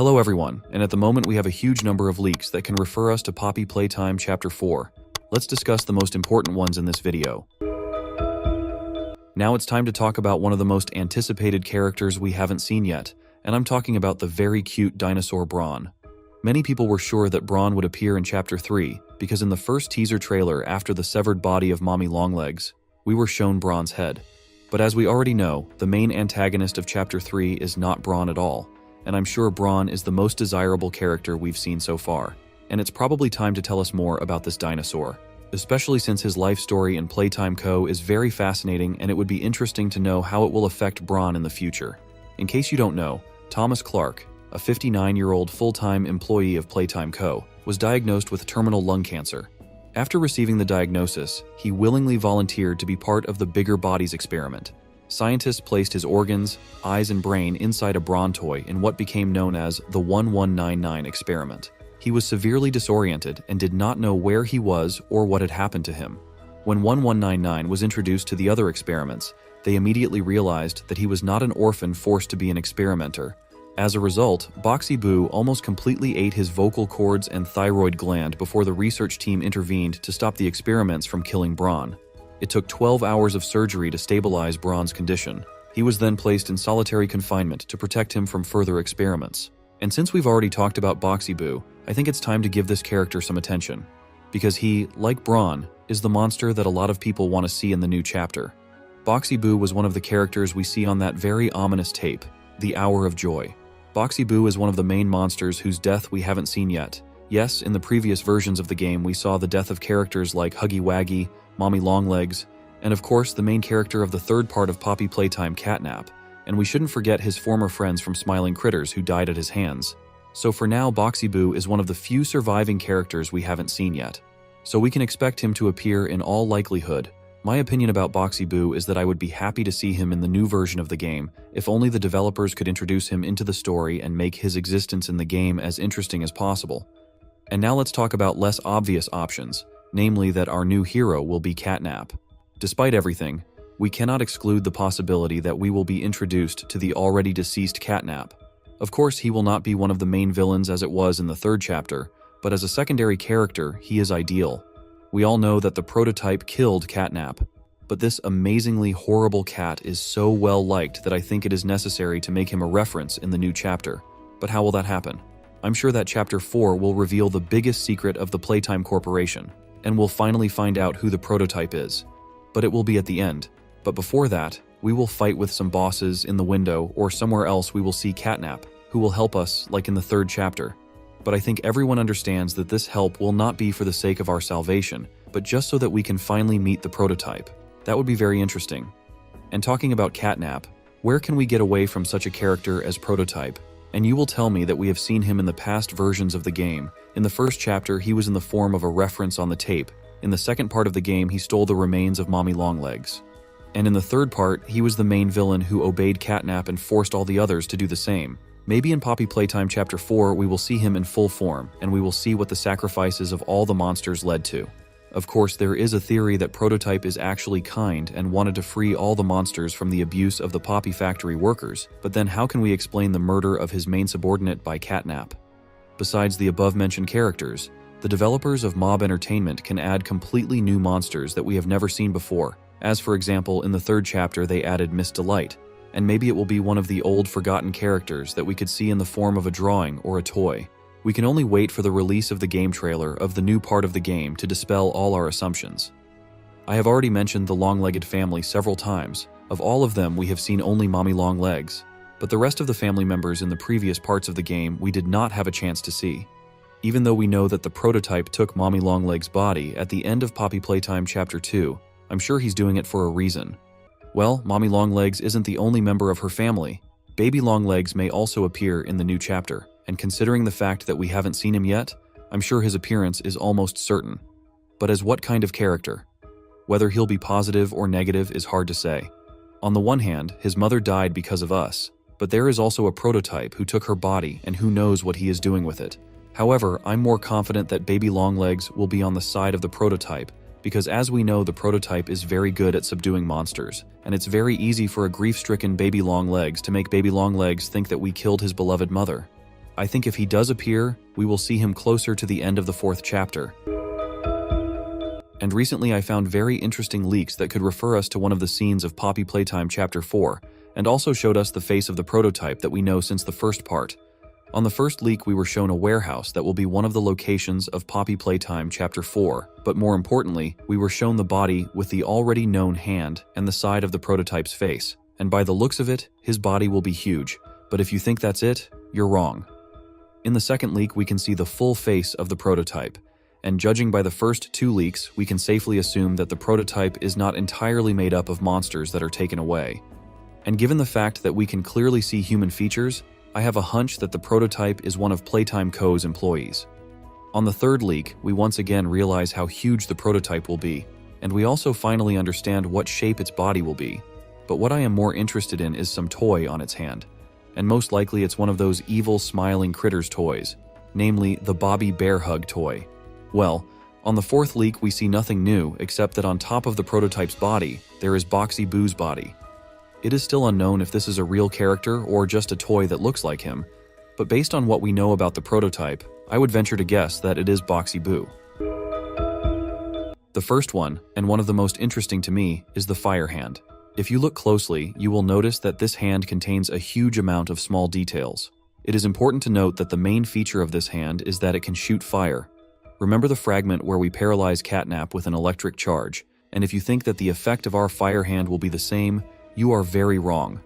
Hello everyone, and at the moment we have a huge number of leaks that can refer us to Poppy Playtime Chapter 4. Let's discuss the most important ones in this video. Now it's time to talk about one of the most anticipated characters we haven't seen yet, and I'm talking about the very cute dinosaur Bron. Many people were sure that Bron would appear in Chapter 3, because in the first teaser trailer after the severed body of Mommy Longlegs, we were shown Bron's head. But as we already know, the main antagonist of Chapter 3 is not Bron at all, and I'm sure Bron is the most desirable character we've seen so far. And it's probably time to tell us more about this dinosaur, especially since his life story in Playtime Co. is very fascinating, and it would be interesting to know how it will affect Bron in the future. In case you don't know, Thomas Clark, a 59-year-old full-time employee of Playtime Co., was diagnosed with terminal lung cancer. After receiving the diagnosis, he willingly volunteered to be part of the Bigger Bodies experiment. Scientists placed his organs, eyes, and brain inside a Bron toy in what became known as the 1199 experiment. He was severely disoriented and did not know where he was or what had happened to him. When 1199 was introduced to the other experiments, they immediately realized that he was not an orphan forced to be an experimenter. As a result, Boxy Boo almost completely ate his vocal cords and thyroid gland before the research team intervened to stop the experiments from killing Bron. It took 12 hours of surgery to stabilize Bron's condition. He was then placed in solitary confinement to protect him from further experiments. And since we've already talked about Boxy Boo, I think it's time to give this character some attention. Because he, like Bron, is the monster that a lot of people want to see in the new chapter. Boxy Boo was one of the characters we see on that very ominous tape, The Hour of Joy. Boxy Boo is one of the main monsters whose death we haven't seen yet. Yes, in the previous versions of the game we saw the death of characters like Huggy Waggy, Mommy Longlegs, and of course the main character of the third part of Poppy Playtime, Catnap. And we shouldn't forget his former friends from Smiling Critters who died at his hands. So for now, Boxy Boo is one of the few surviving characters we haven't seen yet. So we can expect him to appear in all likelihood. My opinion about Boxy Boo is that I would be happy to see him in the new version of the game, if only the developers could introduce him into the story and make his existence in the game as interesting as possible. And now let's talk about less obvious options, namely that our new hero will be Catnap. Despite everything, we cannot exclude the possibility that we will be introduced to the already deceased Catnap. Of course, he will not be one of the main villains as it was in the third chapter, but as a secondary character, he is ideal. We all know that the prototype killed Catnap, but this amazingly horrible cat is so well liked that I think it is necessary to make him a reference in the new chapter. But how will that happen? I'm sure that Chapter 4 will reveal the biggest secret of the Playtime Corporation, and we'll finally find out who the prototype is. But it will be at the end. But before that, we will fight with some bosses in the window, or somewhere else we will see Catnap, who will help us like in the third chapter. But I think everyone understands that this help will not be for the sake of our salvation, but just so that we can finally meet the prototype. That would be very interesting. And talking about Catnap, where can we get away from such a character as Prototype? And you will tell me that we have seen him in the past versions of the game. In the first chapter, he was in the form of a reference on the tape. In the second part of the game, he stole the remains of Mommy Longlegs. And in the third part, he was the main villain who obeyed Catnap and forced all the others to do the same. Maybe in Poppy Playtime Chapter 4 we will see him in full form, and we will see what the sacrifices of all the monsters led to. Of course, there is a theory that Prototype is actually kind and wanted to free all the monsters from the abuse of the Poppy Factory workers, but then how can we explain the murder of his main subordinate by Catnap? Besides the above-mentioned characters, the developers of Mob Entertainment can add completely new monsters that we have never seen before, as for example in the third chapter they added Miss Delight. And maybe it will be one of the old forgotten characters that we could see in the form of a drawing or a toy. We can only wait for the release of the game trailer of the new part of the game to dispel all our assumptions. I have already mentioned the long-legged family several times. Of all of them, we have seen only Mommy Longlegs, but the rest of the family members in the previous parts of the game we did not have a chance to see. Even though we know that the prototype took Mommy Longlegs' body at the end of Poppy Playtime Chapter 2, I'm sure he's doing it for a reason. Well, Mommy Longlegs isn't the only member of her family. Baby Longlegs may also appear in the new chapter, and considering the fact that we haven't seen him yet, I'm sure his appearance is almost certain. But as what kind of character? Whether he'll be positive or negative is hard to say. On the one hand, his mother died because of us, but there is also a prototype who took her body and who knows what he is doing with it. However, I'm more confident that Baby Longlegs will be on the side of the prototype, because as we know, the prototype is very good at subduing monsters, and it's very easy for a grief-stricken Baby Longlegs to make Baby Longlegs think that we killed his beloved mother. I think if he does appear, we will see him closer to the end of the 4th chapter. And recently I found very interesting leaks that could refer us to one of the scenes of Poppy Playtime Chapter 4, and also showed us the face of the prototype that we know since the first part. On the first leak, we were shown a warehouse that will be one of the locations of Poppy Playtime Chapter 4, but more importantly, we were shown the body with the already known hand and the side of the prototype's face. And by the looks of it, his body will be huge. But if you think that's it, you're wrong. In the second leak, we can see the full face of the prototype. And judging by the first 2 leaks, we can safely assume that the prototype is not entirely made up of monsters that are taken away. And given the fact that we can clearly see human features, I have a hunch that the prototype is one of Playtime Co.'s employees. On the third leak, we once again realize how huge the prototype will be, and we also finally understand what shape its body will be. But what I am more interested in is some toy on its hand. And most likely it's one of those evil smiling critters toys, namely the Bobby Bear Hug toy. Well, on the 4th leak we see nothing new except that on top of the prototype's body, there is Boxy Boo's body. It is still unknown if this is a real character or just a toy that looks like him, but based on what we know about the prototype, I would venture to guess that it is Boxy Boo. The first one, and one of the most interesting to me, is the fire hand. If you look closely, you will notice that this hand contains a huge amount of small details. It is important to note that the main feature of this hand is that it can shoot fire. Remember the fragment where we paralyze Catnap with an electric charge, and if you think that the effect of our fire hand will be the same, you are very wrong.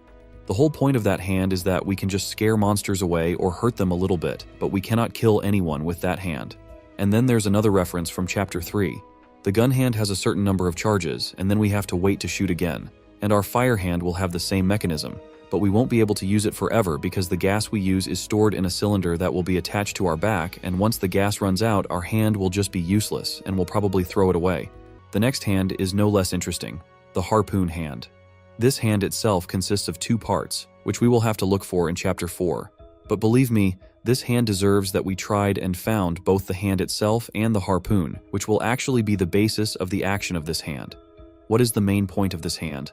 The whole point of that hand is that we can just scare monsters away or hurt them a little bit, but we cannot kill anyone with that hand. And then there's another reference from Chapter 3. The gun hand has a certain number of charges, and then we have to wait to shoot again. And our fire hand will have the same mechanism, but we won't be able to use it forever because the gas we use is stored in a cylinder that will be attached to our back, and once the gas runs out, our hand will just be useless and we'll probably throw it away. The next hand is no less interesting, the Harpoon hand. This hand itself consists of 2 parts, which we will have to look for in Chapter 4. But believe me, this hand deserves that we tried and found both the hand itself and the harpoon, which will actually be the basis of the action of this hand. What is the main point of this hand?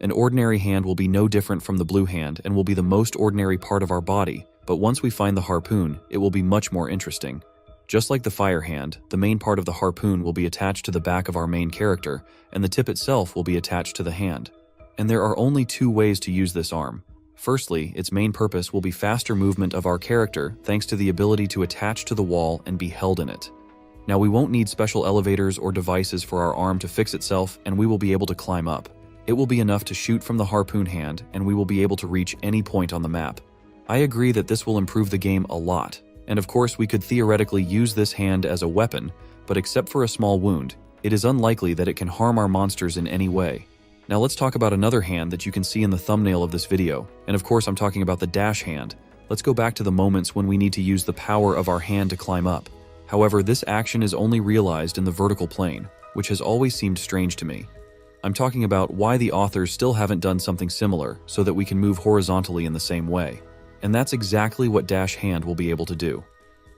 An ordinary hand will be no different from the blue hand and will be the most ordinary part of our body, but once we find the harpoon, it will be much more interesting. Just like the fire hand, the main part of the harpoon will be attached to the back of our main character, and the tip itself will be attached to the hand. And there are only 2 ways to use this arm. Firstly, its main purpose will be faster movement of our character thanks to the ability to attach to the wall and be held in it. Now we won't need special elevators or devices for our arm to fix itself, and we will be able to climb up. It will be enough to shoot from the harpoon hand, and we will be able to reach any point on the map. I agree that this will improve the game a lot, and of course we could theoretically use this hand as a weapon, but except for a small wound, it is unlikely that it can harm our monsters in any way. Now let's talk about another hand that you can see in the thumbnail of this video, and of course I'm talking about the dash hand. Let's go back to the moments when we need to use the power of our hand to climb up. However, this action is only realized in the vertical plane, which has always seemed strange to me. I'm talking about why the authors still haven't done something similar so that we can move horizontally in the same way. And that's exactly what Dash Hand will be able to do.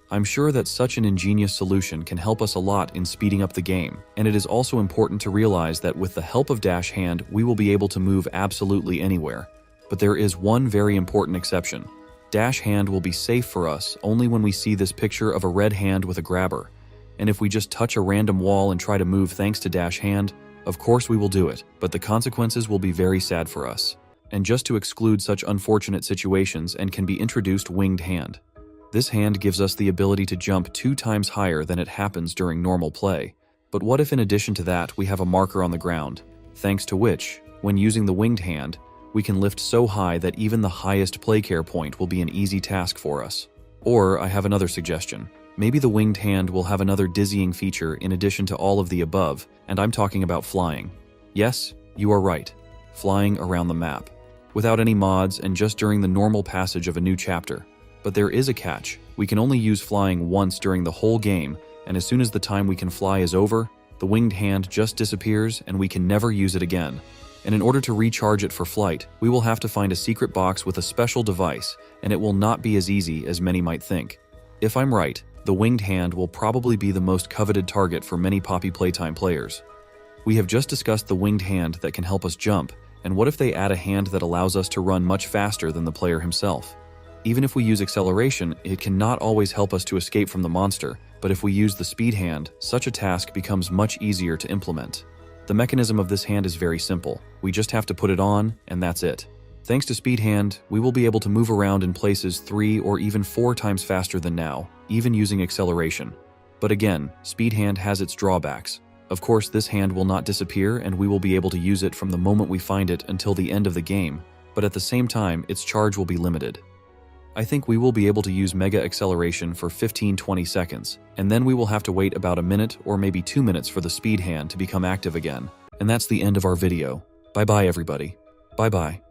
I'm sure that such an ingenious solution can help us a lot in speeding up the game, and it is also important to realize that with the help of Dash Hand, we will be able to move absolutely anywhere. But there is one very important exception. Dash Hand will be safe for us only when we see this picture of a red hand with a grabber. And if we just touch a random wall and try to move thanks to Dash Hand, of course we will do it, but the consequences will be very sad for us. And just to exclude such unfortunate situations and can be introduced Winged Hand. This hand gives us the ability to jump 2 times higher than it happens during normal play. But what if in addition to that we have a marker on the ground, thanks to which, when using the Winged Hand, we can lift so high that even the highest play care point will be an easy task for us. Or I have another suggestion. Maybe the Winged Hand will have another dizzying feature in addition to all of the above, and I'm talking about flying. Yes, you are right. Flying around the map. Without any mods and just during the normal passage of a new chapter. But there is a catch. We can only use flying once during the whole game, and as soon as the time we can fly is over, the Winged Hand just disappears and we can never use it again. And in order to recharge it for flight, we will have to find a secret box with a special device, and it will not be as easy as many might think. If I'm right, the Winged Hand will probably be the most coveted target for many Poppy Playtime players. We have just discussed the Winged Hand that can help us jump, and what if they add a hand that allows us to run much faster than the player himself? Even if we use acceleration, it cannot always help us to escape from the monster, but if we use the speed hand, such a task becomes much easier to implement. The mechanism of this hand is very simple. We just have to put it on, and that's it. Thanks to speed hand, we will be able to move around in places 3 or even 4 times faster than now, even using acceleration. But again, speed hand has its drawbacks. Of course, this hand will not disappear and we will be able to use it from the moment we find it until the end of the game, but at the same time, its charge will be limited. I think we will be able to use Mega Acceleration for 15-20 seconds, and then we will have to wait about a minute or maybe 2 minutes for the speed hand to become active again. And that's the end of our video. Bye-bye everybody. Bye-bye.